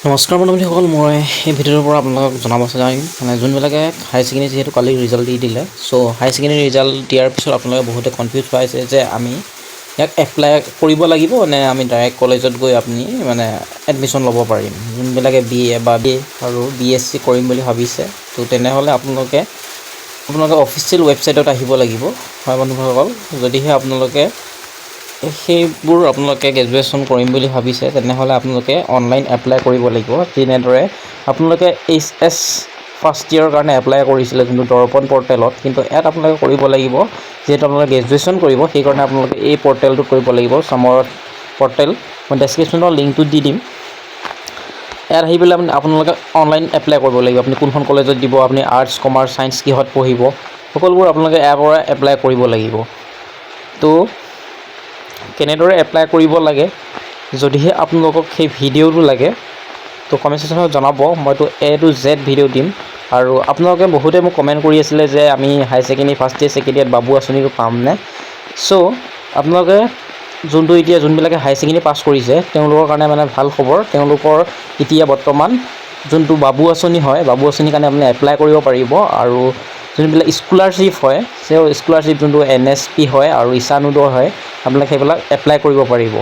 নমস্কাৰ বন্ধুসকল, মই এই ভিডিঅ'টোৰ পৰা আপোনালোকক জনাব বিচাৰিম মানে যোনবিলাকে হায়াৰ ছেকেণ্ডেৰী যিহেতু কালি ৰিজাল্ট দি দিলে। চ' হায়াৰ ছেকেণ্ডেৰী ৰিজাল্ট দিয়াৰ পিছত আপোনালোকে বহুতে কনফিউজ পাইছে যে আমি ইয়াক এপ্লাই কৰিব লাগিব নে আমি ডাইৰেক্ট কলেজত গৈ আপুনি মানে এডমিশ্যন ল'ব পাৰিম। যোনবিলাকে BA বা BA আৰু BSc কৰিম বুলি ভাবিছে, তো তেনেহ'লে আপোনালোকে অফিচিয়েল ৱেবছাইটত আহিব লাগিব। হয় বন্ধুসকল, যদিহে আপোনালোকে সেইবোৰ আপোনালোকে গ্ৰেজুৱেশ্যন কৰিম বুলি ভাবিছে, তেনেহ'লে আপোনালোকে অনলাইন এপ্লাই কৰিব লাগিব। যেনেদৰে আপোনালোকে HS ফাৰ্ষ্ট ইয়েৰৰ কাৰণে এপ্লাই কৰিছিলে যোনটো দৰ্পণ পৰ্টেলত, কিন্তু ইয়াত আপোনালোকে কৰিব লাগিব যিহেতু আপোনালোকে গ্ৰেজুৱেশ্যন কৰিব, সেইকাৰণে আপোনালোকে এই পৰ্টেলটোত কৰিব লাগিব। সামৰ্থ পৰ্টেল মই ডেছক্ৰিপশ্যনৰ লিংকটো দি দিম। ইয়াত আহি পেলাই আপোনালোকে অনলাইন এপ্লাই কৰিব লাগিব। আপুনি কোনখন কলেজত দিব, আপুনি আৰ্টছ কমাৰ্চ ছায়েন্স কিহত পঢ়িব, সকলোবোৰ আপোনালোকে ইয়াৰ পৰা এপ্লাই কৰিব লাগিব। তো কেনেদৰে এপ্লাই কৰিব লাগে, যদিহে আপোনালোকক সেই ভিডিঅ'টো লাগে তো কমেণ্ট ছেকশ্যনত জনাব, মইতো A to Z ভিডিঅ' দিম। আৰু আপোনালোকে বহুতে মোক কমেণ্ট কৰি আছিলে যে আমি higher secondary first year second ইয়েৰত বাবু আঁচনিটো পামনে। চ' আপোনালোকে যোনবিলাকে হায়াৰ ছেকেণ্ডেৰী পাছ কৰিছে তেওঁলোকৰ কাৰণে মানে ভাল খবৰ। তেওঁলোকৰ এতিয়া বৰ্তমান যোনটো বাবু আঁচনি হয়, বাবু আঁচনিৰ কাৰণে আপুনি এপ্লাই কৰিব পাৰিব। আৰু যোনবিলাক স্কলাৰশ্বিপ হয়, সেই স্কলাৰশ্বিপ যোনটো NSP হয় আৰু ঈশানোদয় হয়, আপোনালোকে সেইবিলাক এপ্লাই কৰিব পাৰিব।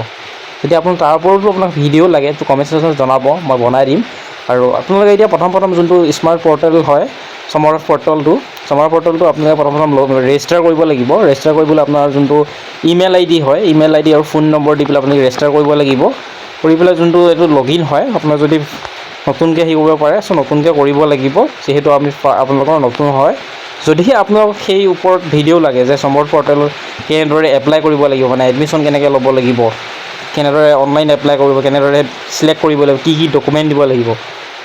যদি আপোনাৰ তাৰ ওপৰতো আপোনাক ভিডিঅ' লাগে তো কমেণ্ট ছেকশ্যনত জনাব, মই বনাই দিম। আৰু আপোনালোকে এতিয়া প্ৰথম যোনটো স্মাৰ্ট পৰ্টেল হয় সমৰ্থ পৰ্টেলটো আপোনালোকে প্ৰথম ৰেজিষ্টাৰ কৰিব লাগিব। ৰেজিষ্টাৰ কৰিবলৈ আপোনাৰ যোনটো ইমেইল ID হয়, ইমেইল ID আৰু ফোন নম্বৰ দি পেলাই আপোনালোকে ৰেজিষ্টাৰ কৰিব লাগিব। কৰি পেলাই যোনটো এইটো লগইন হয়, আপোনাৰ যদি নতুনকৈ হেৰি কৰিব পাৰে চ' নতুনকৈ কৰিব লাগিব, যিহেতু আপোনালোকৰ নতুন হয়। যদিহে আপোনালোকক সেই ওপৰত ভিডিঅ' লাগে যে সমৰ্থ পৰ্টেলত কেনেদৰে এপ্লাই কৰিব লাগিব, মানে এডমিশ্যন কেনেকৈ ল'ব লাগিব, কেনেদৰে অনলাইন এপ্লাই কৰিব, কেনেদৰে চিলেক্ট কৰিব লাগিব, কি ডকুমেণ্ট দিব লাগিব,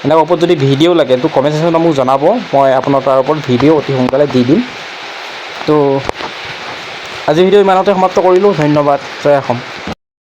এনেকুৱা ওপৰত যদি ভিডিঅ' লাগে তো কমেণ্ট ছেকশ্যনত মোক জনাব, মই আপোনাৰ তাৰ ওপৰত ভিডিঅ' অতি সোনকালে দি দিম। তো আজি ভিডিঅ' ইমানতে সমাপ্ত কৰিলোঁ। ধন্যবাদ। জয় অসম।